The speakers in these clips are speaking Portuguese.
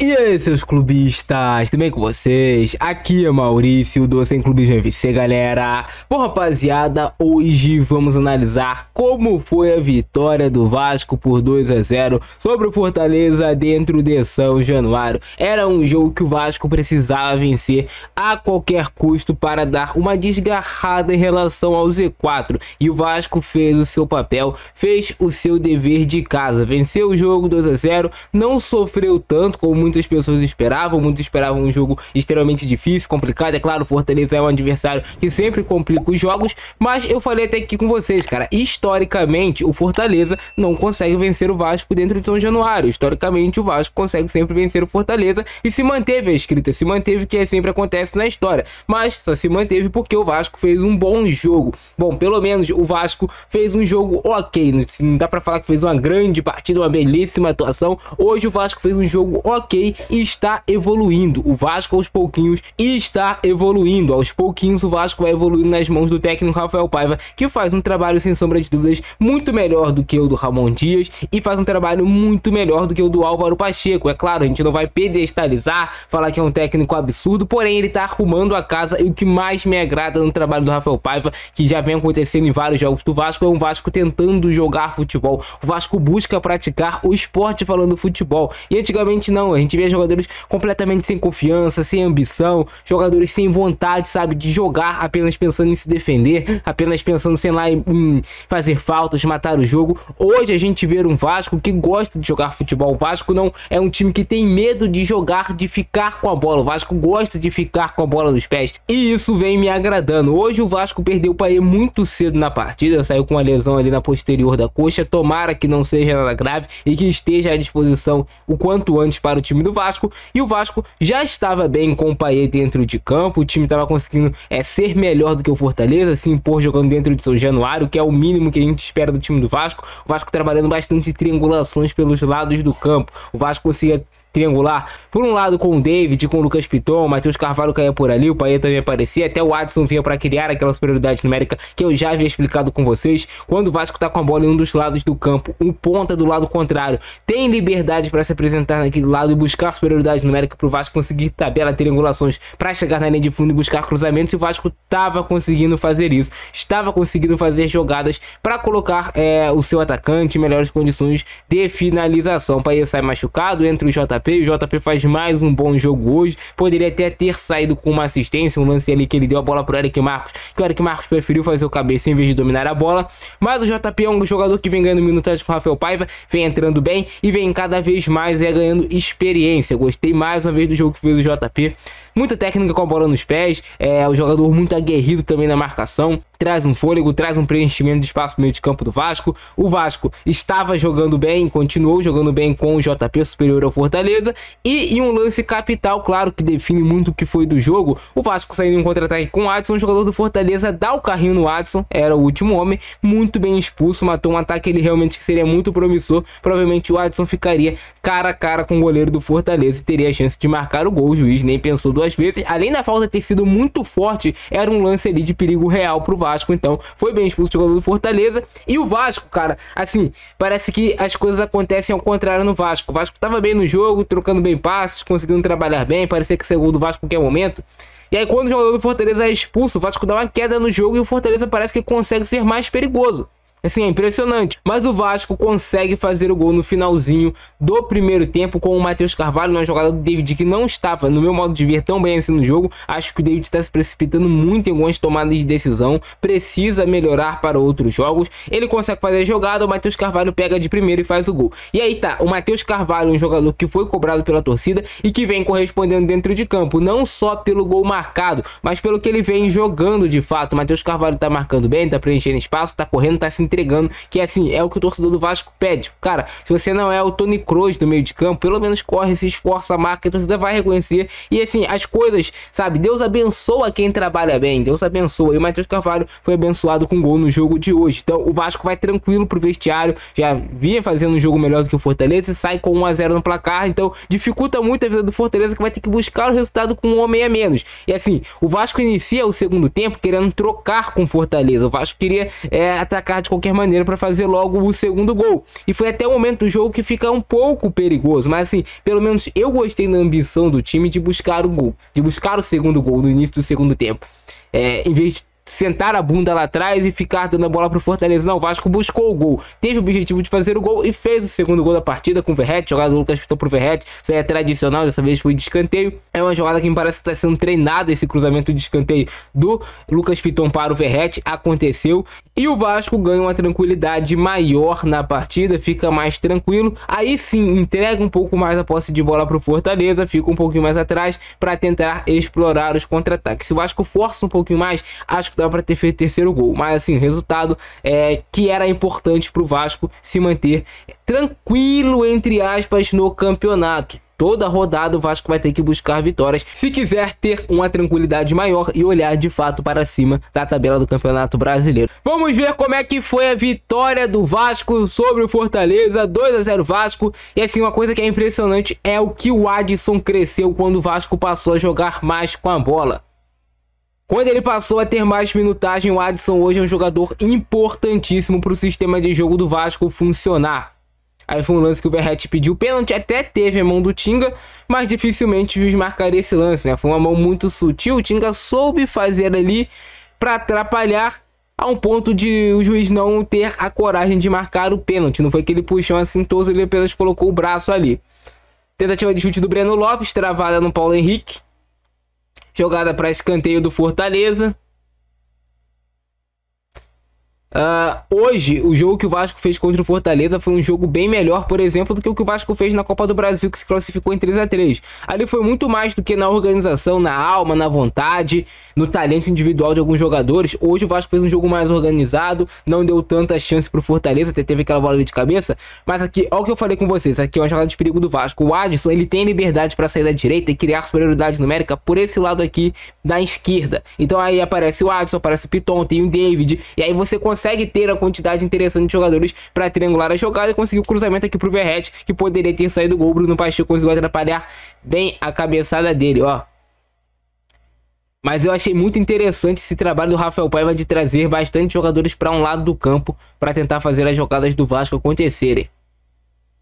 E aí, seus clubistas, tudo bem com vocês? Aqui é Maurício do Sem Clubismo FC, galera. Bom, rapaziada, hoje vamos analisar como foi a vitória do Vasco por 2-0 sobre o Fortaleza dentro de São Januário. Era um jogo que o Vasco precisava vencer a qualquer custo para dar uma desgarrada em relação ao Z4. E o Vasco fez o seu papel, fez o seu dever de casa, venceu o jogo 2-0, não sofreu tanto como muitas pessoas esperavam, muitos esperavam um jogo extremamente difícil, complicado. É claro, o Fortaleza é um adversário que sempre complica os jogos, mas eu falei até aqui com vocês, cara, historicamente o Fortaleza não consegue vencer o Vasco dentro de São Januário. Historicamente o Vasco consegue sempre vencer o Fortaleza e se manteve a escrita, se manteve, que sempre acontece na história, mas só se manteve porque o Vasco fez um bom jogo. Bom, pelo menos o Vasco fez um jogo ok, não dá pra falar que fez uma grande partida, uma belíssima atuação. Hoje o Vasco fez um jogo ok e está evoluindo. O Vasco aos pouquinhos está evoluindo. Aos pouquinhos o Vasco vai evoluindo nas mãos do técnico Rafael Paiva, que faz um trabalho sem sombra de dúvidas muito melhor do que o do Ramon Dias e faz um trabalho muito melhor do que o do Álvaro Pacheco. É claro, a gente não vai pedestalizar, falar que é um técnico absurdo, porém ele está arrumando a casa, e o que mais me agrada no trabalho do Rafael Paiva, que já vem acontecendo em vários jogos do Vasco, é um Vasco tentando jogar futebol. O Vasco busca praticar o esporte falando futebol, e antigamente não, a gente vê jogadores completamente sem confiança, sem ambição, jogadores sem vontade, sabe, de jogar, apenas pensando em se defender, apenas pensando, sei lá, em fazer faltas, matar o jogo. Hoje a gente vê um Vasco que gosta de jogar futebol. O Vasco não é um time que tem medo de jogar, de ficar com a bola. O Vasco gosta de ficar com a bola nos pés, e isso vem me agradando. Hoje o Vasco perdeu o Payet muito cedo na partida, saiu com uma lesão ali na posterior da coxa. Tomara que não seja nada grave e que esteja à disposição o quanto antes para o time do Vasco. E o Vasco já estava bem com o Payet dentro de campo, o time estava conseguindo ser melhor do que o Fortaleza, se impor jogando dentro de São Januário, que é o mínimo que a gente espera do time do Vasco. O Vasco trabalhando bastante triangulações pelos lados do campo. O Vasco conseguia triangular por um lado com o David, com o Lucas Piton, o Matheus Carvalho caía por ali, o Payet também aparecia, até o Adson vinha para criar aquela superioridade numérica que eu já havia explicado com vocês. Quando o Vasco tá com a bola em um dos lados do campo, um ponta do lado contrário tem liberdade para se apresentar naquele lado e buscar superioridade numérica para o Vasco conseguir tabela, triangulações para chegar na linha de fundo e buscar cruzamentos. E o Vasco estava conseguindo fazer isso, estava conseguindo fazer jogadas para colocar o seu atacante em melhores condições de finalização. O Payet sai machucado, entra o JP, e o JP faz mais um bom jogo hoje. Poderia até ter saído com uma assistência, um lance ali que ele deu a bola para o Eric Marcos, que o Eric Marcos preferiu fazer o cabeça em vez de dominar a bola. Mas o JP é um jogador que vem ganhando minutagem com o Rafael Paiva, vem entrando bem e vem cada vez mais ganhando experiência. Gostei mais uma vez do jogo que fez o JP. Muita técnica com a bola nos pés, o jogador muito aguerrido também na marcação, traz um fôlego, traz um preenchimento de espaço no meio de campo do Vasco. O Vasco estava jogando bem, continuou jogando bem com o JP superior ao Fortaleza, e em um lance capital, claro, que define muito o que foi do jogo, o Vasco saindo em um contra-ataque com o Adson, o jogador do Fortaleza dá o carrinho no Adson, era o último homem, muito bem expulso, matou um ataque ele realmente seria muito promissor. Provavelmente o Adson ficaria cara a cara com o goleiro do Fortaleza e teria a chance de marcar o gol. O juiz nem pensou duas vezes, além da falta ter sido muito forte, era um lance ali de perigo real pro Vasco, então foi bem expulso o jogador do Fortaleza. E o Vasco, cara, assim, parece que as coisas acontecem ao contrário no Vasco. O Vasco tava bem no jogo, trocando bem passes, conseguindo trabalhar bem, parecia que saiu o gol do Vasco a qualquer momento. E aí quando o jogador do Fortaleza é expulso, o Vasco dá uma queda no jogo e o Fortaleza parece que consegue ser mais perigoso. Assim, é impressionante, mas o Vasco consegue fazer o gol no finalzinho do primeiro tempo com o Matheus Carvalho, uma jogada do David que não estava, no meu modo de ver, tão bem assim no jogo. Acho que o David está se precipitando muito em algumas tomadas de decisão, precisa melhorar para outros jogos. Ele consegue fazer a jogada, o Matheus Carvalho pega de primeiro e faz o gol. E aí tá, o Matheus Carvalho, um jogador que foi cobrado pela torcida e que vem correspondendo dentro de campo, não só pelo gol marcado, mas pelo que ele vem jogando de fato. O Matheus Carvalho tá marcando bem, tá preenchendo espaço, tá correndo, tá se entregando, que assim, é o que o torcedor do Vasco pede. Cara, se você não é o Toni Kroos do meio de campo, pelo menos corre, se esforça, marca, a torcida vai reconhecer. E assim, as coisas, sabe, Deus abençoa quem trabalha bem, Deus abençoa. E o Matheus Carvalho foi abençoado com gol no jogo de hoje. Então o Vasco vai tranquilo pro vestiário, já vinha fazendo um jogo melhor do que o Fortaleza e sai com 1 a 0 no placar, então dificulta muito a vida do Fortaleza, que vai ter que buscar o resultado com um homem a menos. E assim, o Vasco inicia o segundo tempo querendo trocar com o Fortaleza. O Vasco queria atacar de qualquer qualquer maneira para fazer logo o segundo gol. E foi até o momento do jogo que fica um pouco perigoso, mas assim, pelo menos eu gostei da ambição do time de buscar o gol, de buscar o segundo gol no início do segundo tempo. Em vez de sentar a bunda lá atrás e ficar dando a bola pro Fortaleza, não, o Vasco buscou o gol, teve o objetivo de fazer o gol e fez o segundo gol da partida com o Verratti, jogada do Lucas Piton pro Verratti. Isso aí é tradicional, dessa vez foi de escanteio. É uma jogada que me parece que está sendo treinada, esse cruzamento de escanteio do Lucas Piton para o Verratti, aconteceu. E o Vasco ganha uma tranquilidade maior na partida, fica mais tranquilo. Aí sim, entrega um pouco mais a posse de bola pro Fortaleza, fica um pouquinho mais atrás para tentar explorar os contra-ataques. Se o Vasco força um pouquinho mais, acho que dá para ter feito o terceiro gol. Mas assim, o resultado é que era importante pro Vasco se manter tranquilo, entre aspas, no campeonato. Toda rodada o Vasco vai ter que buscar vitórias se quiser ter uma tranquilidade maior e olhar de fato para cima da tabela do Campeonato Brasileiro. Vamos ver como é que foi a vitória do Vasco sobre o Fortaleza, 2-0 Vasco. E assim, uma coisa que é impressionante é o que o Adson cresceu quando o Vasco passou a jogar mais com a bola. Quando ele passou a ter mais minutagem, o Adson hoje é um jogador importantíssimo para o sistema de jogo do Vasco funcionar. Aí foi um lance que o Verratti pediu pênalti, até teve a mão do Tinga, mas dificilmente o juiz marcaria esse lance, né? Foi uma mão muito sutil, o Tinga soube fazer ali para atrapalhar, a um ponto de o juiz não ter a coragem de marcar o pênalti. Não foi que ele puxou assim toso, ele apenas colocou o braço ali. Tentativa de chute do Breno Lopes, travada no Paulo Henrique. Jogada para escanteio do Fortaleza. Hoje, o jogo que o Vasco fez contra o Fortaleza foi um jogo bem melhor, por exemplo, do que o que o Vasco fez na Copa do Brasil, que se classificou em 3-3. Ali foi muito mais do que na organização, na alma, na vontade, no talento individual de alguns jogadores. Hoje o Vasco fez um jogo mais organizado, não deu tanta chance pro Fortaleza, até teve aquela bola ali de cabeça. Mas aqui, olha o que eu falei com vocês, aqui é uma jogada de perigo do Vasco. O Adson, ele tem liberdade para sair da direita e criar superioridade numérica por esse lado aqui da esquerda. Então aí aparece o Adson, aparece o Piton, tem o David, e aí você consegue ter a quantidade interessante de jogadores para triangular a jogada e conseguir o cruzamento aqui pro Verratti, que poderia ter saído gol. Bruno Pacheco conseguiu atrapalhar bem a cabeçada dele, ó. Mas eu achei muito interessante esse trabalho do Rafael Paiva de trazer bastante jogadores para um lado do campo para tentar fazer as jogadas do Vasco acontecerem.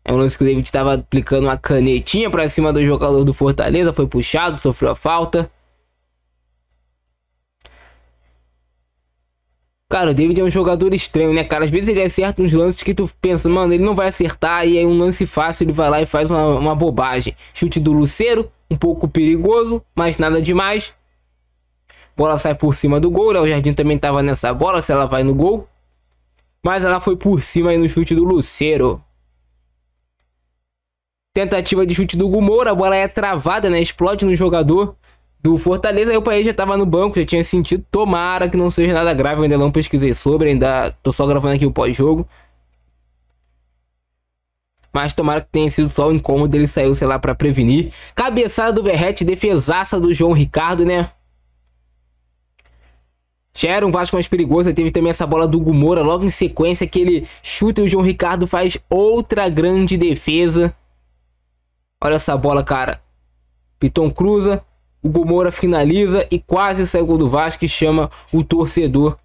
É um lance que o David estava aplicando uma canetinha para cima do jogador do Fortaleza, foi puxado, sofreu a falta. Cara, o David é um jogador estranho, né, cara? Às vezes ele acerta uns lances que tu pensa, mano, ele não vai acertar, e aí um lance fácil ele vai lá e faz uma bobagem. Chute do Lucero, um pouco perigoso, mas nada demais. Bola sai por cima do gol, o Jardim também tava nessa bola, se ela vai no gol. Mas ela foi por cima aí no chute do Lucero. Tentativa de chute do Gumora, a bola é travada, né, explode no jogador do Fortaleza. Aí o Paes já tava no banco, já tinha sentido. Tomara que não seja nada grave, eu ainda não pesquisei sobre, ainda tô só gravando aqui o pós-jogo. Mas tomara que tenha sido só o incômodo, ele saiu, sei lá, pra prevenir. Cabeçada do Verratti, defesaça do João Ricardo, né? Já era um Vasco mais perigoso, teve também essa bola do Gumora, logo em sequência, que ele chuta e o João Ricardo faz outra grande defesa. Olha essa bola, cara. Piton cruza. O Gumora finaliza e quase sai o gol do Vasco, que chama o torcedor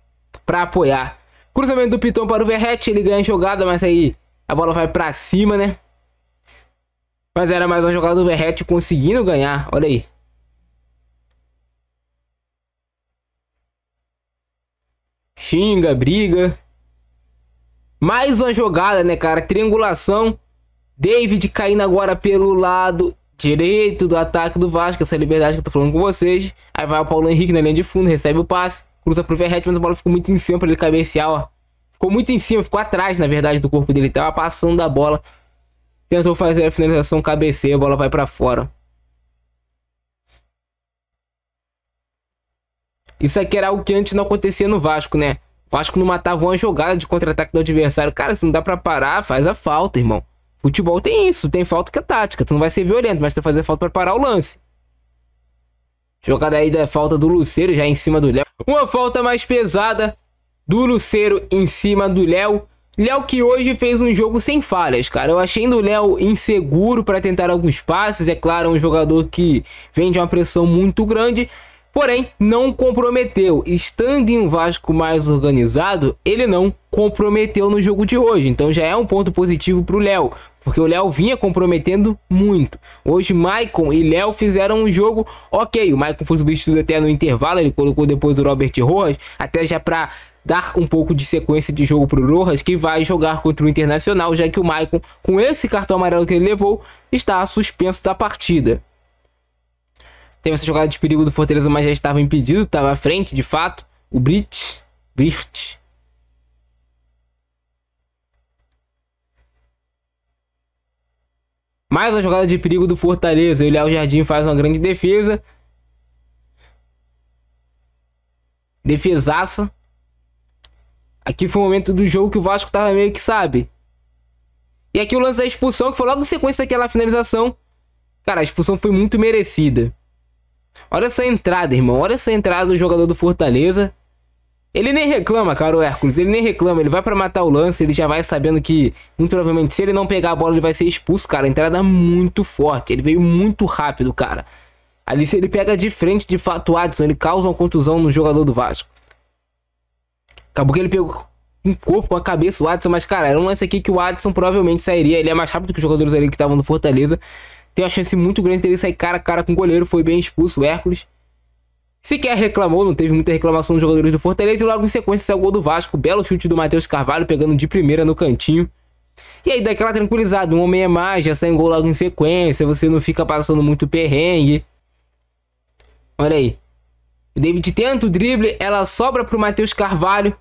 para apoiar. Cruzamento do Piton para o Verratti, ele ganha a jogada, mas aí a bola vai para cima, né? Mas era mais uma jogada do Verratti conseguindo ganhar, olha aí. Xinga, briga. Mais uma jogada, né, cara? Triangulação. David caindo agora pelo lado direito do ataque do Vasco, essa liberdade que eu tô falando com vocês. Aí vai o Paulo Henrique na linha de fundo, recebe o passe, cruza pro Verratti, mas a bola ficou muito em cima pra ele cabecear, ó. Ficou muito em cima, ficou atrás, na verdade, do corpo dele. Tava passando da bola. Tentou fazer a finalização, cabeceia, a bola vai pra fora. Isso aqui era algo que antes não acontecia no Vasco, né? O Vasco não matava uma jogada de contra-ataque do adversário. Cara, se não dá pra parar, faz a falta, irmão. Futebol tem isso, tem falta que é tática. Tu não vai ser violento, mas tu vai fazer falta para parar o lance. Jogada aí da falta do Lucero, já em cima do Léo. Uma falta mais pesada do Lucero em cima do Léo. Léo que hoje fez um jogo sem falhas, cara. Eu achei o Léo inseguro para tentar alguns passes. É claro, é um jogador que vem de uma pressão muito grande. Porém, não comprometeu. Estando em um Vasco mais organizado, ele não comprometeu no jogo de hoje. Então já é um ponto positivo para o Léo, porque o Léo vinha comprometendo muito. Hoje, Maicon e Léo fizeram um jogo ok. O Maicon foi substituído até no intervalo, ele colocou depois o Robert Rojas, até já para dar um pouco de sequência de jogo para o Rojas, que vai jogar contra o Internacional, já que o Maicon, com esse cartão amarelo que ele levou, está suspenso da partida. Teve essa jogada de perigo do Fortaleza, mas já estava impedido, estava à frente, de fato. O Bricht. Mais uma jogada de perigo do Fortaleza. E o Léo Jardim faz uma grande defesa. Defesaça. Aqui foi o momento do jogo que o Vasco estava meio que sabe. E aqui o lance da expulsão, que foi logo em sequência daquela finalização. Cara, a expulsão foi muito merecida. Olha essa entrada, irmão. Olha essa entrada do jogador do Fortaleza. Ele nem reclama, cara, o Hércules. Ele nem reclama. Ele vai pra matar o lance. Ele já vai sabendo que, muito provavelmente, se ele não pegar a bola, ele vai ser expulso, cara. A entrada muito forte. Ele veio muito rápido, cara. Ali, se ele pega de frente, de fato, o Adson, ele causa uma contusão no jogador do Vasco. Acabou que ele pegou um corpo com a cabeça, o Adson. Mas, cara, era um lance aqui que o Adson provavelmente sairia. Ele é mais rápido que os jogadores ali que estavam no Fortaleza. Tem uma chance muito grande dele sair cara a cara com o goleiro. Foi bem expulso o Hércules. Sequer reclamou, não teve muita reclamação dos jogadores do Fortaleza. E logo em sequência saiu o gol do Vasco. Belo chute do Matheus Carvalho, pegando de primeira no cantinho. E aí daquela tranquilizada, um homem é mais, já sai um gol logo em sequência. Você não fica passando muito perrengue. Olha aí. O David tenta o drible, ela sobra pro Matheus Carvalho,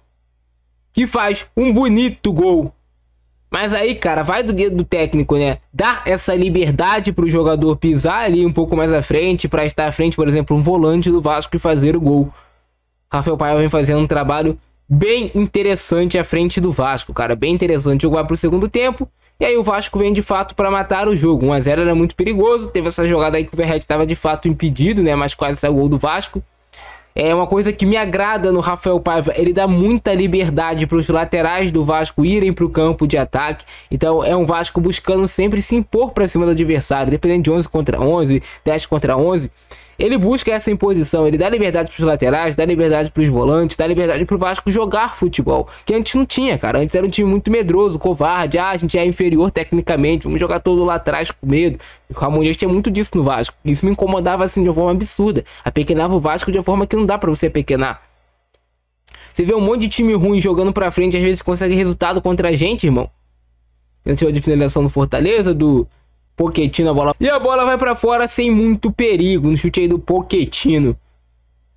que faz um bonito gol. Mas aí, cara, vai do dedo do técnico, né? Dar essa liberdade pro jogador pisar ali um pouco mais à frente, para estar à frente, por exemplo, um volante do Vasco e fazer o gol. Rafael Paiva vem fazendo um trabalho bem interessante à frente do Vasco, cara. Bem interessante. O jogo vai pro segundo tempo. E aí o Vasco vem de fato para matar o jogo. 1 a 0 era muito perigoso. Teve essa jogada aí que o Verratti estava de fato impedido, né? Mas quase saiu o gol do Vasco. É uma coisa que me agrada no Rafael Paiva, ele dá muita liberdade para os laterais do Vasco irem para o campo de ataque. Então é um Vasco buscando sempre se impor para cima do adversário, dependendo de 11 contra 11, 10 contra 11. Ele busca essa imposição, ele dá liberdade para os laterais, dá liberdade para os volantes, dá liberdade para o Vasco jogar futebol, que antes não tinha, cara. Antes era um time muito medroso, covarde, a gente é inferior tecnicamente, vamos jogar todo lá atrás com medo. O Ramon Dias tinha muito disso no Vasco, isso me incomodava assim de uma forma absurda, apequenava o Vasco de uma forma que não dá para você apequenar. Você vê um monte de time ruim jogando para frente, às vezes consegue resultado contra a gente, irmão. Tentativa de finalização do Fortaleza, do Pochettino, a bola. E a bola vai pra fora sem muito perigo. No chute aí do Pochettino.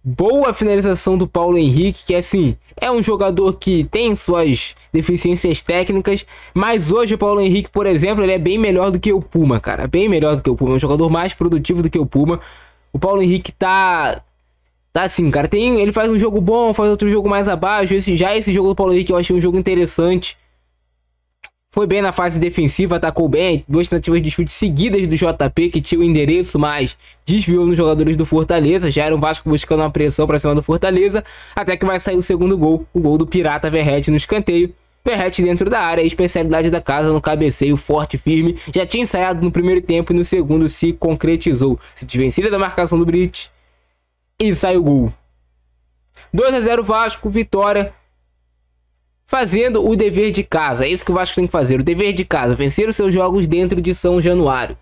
Boa finalização do Paulo Henrique, que assim, é um jogador que tem suas deficiências técnicas, mas hoje o Paulo Henrique, por exemplo, ele é bem melhor do que o Puma, cara. Bem melhor do que o Puma. É um jogador mais produtivo do que o Puma. O Paulo Henrique tá assim, cara. Ele faz um jogo bom, faz outro jogo mais abaixo. Esse jogo do Paulo Henrique eu achei um jogo interessante. Foi bem na fase defensiva, atacou bem. 2 tentativas de chute seguidas do JP, que tinha o endereço, mas desviou nos jogadores do Fortaleza. Já era o Vasco buscando uma pressão para cima do Fortaleza. Até que vai sair o segundo gol. O gol do Pirata Verratti no escanteio. Verratti dentro da área, especialidade da casa no cabeceio forte e firme. Já tinha ensaiado no primeiro tempo e no segundo se concretizou. Se desvencilha da marcação do Bricht. E sai o gol. 2 a 0 Vasco, vitória. Fazendo o dever de casa. É isso que o Vasco tem que fazer. O dever de casa. Vencer os seus jogos dentro de São Januário.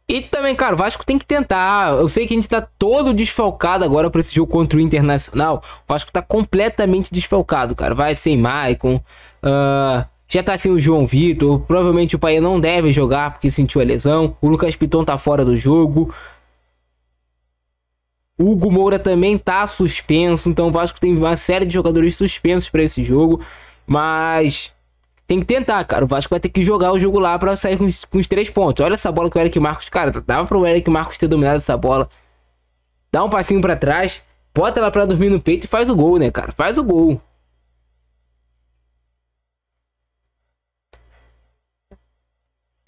E também, cara, o Vasco tem que tentar. Eu sei que a gente tá todo desfalcado agora para esse jogo contra o Internacional. O Vasco tá completamente desfalcado, cara. Vai sem Maicon. Já tá sem o João Vitor. Provavelmente o Paê não deve jogar porque sentiu a lesão. O Lucas Piton tá fora do jogo. O Hugo Moura também tá suspenso, então o Vasco tem uma série de jogadores suspensos para esse jogo, mas tem que tentar, cara. O Vasco vai ter que jogar o jogo lá para sair com os 3 pontos. Olha essa bola que o Eric Marcos, cara, dava para o Eric Marcos ter dominado essa bola. Dá um passinho para trás, bota ela para dormir no peito e faz o gol, né, cara? Faz o gol.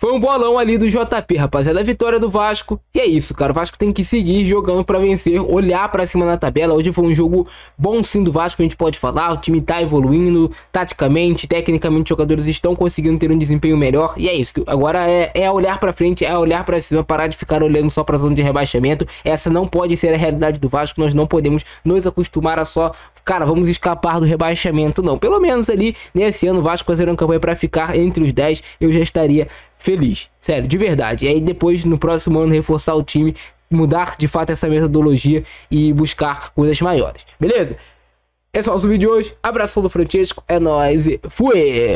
foi um bolão ali do JP, rapaziada. A vitória do Vasco. E é isso, cara. O Vasco tem que seguir jogando pra vencer, olhar pra cima na tabela. Hoje foi um jogo bom sim do Vasco, a gente pode falar. O time tá evoluindo taticamente, tecnicamente, os jogadores estão conseguindo ter um desempenho melhor. E é isso. Agora é olhar pra frente, é olhar pra cima, parar de ficar olhando só pra zona de rebaixamento. Essa não pode ser a realidade do Vasco. Nós não podemos nos acostumar a só... Cara, vamos escapar do rebaixamento, não. Pelo menos ali, nesse ano, o Vasco fazer uma campanha para ficar entre os 10, eu já estaria feliz. Sério, de verdade. E aí depois, no próximo ano, reforçar o time, mudar de fato essa metodologia e buscar coisas maiores. Beleza? Esse é o nosso vídeo de hoje. Abração do Francesco, é nóis e fui!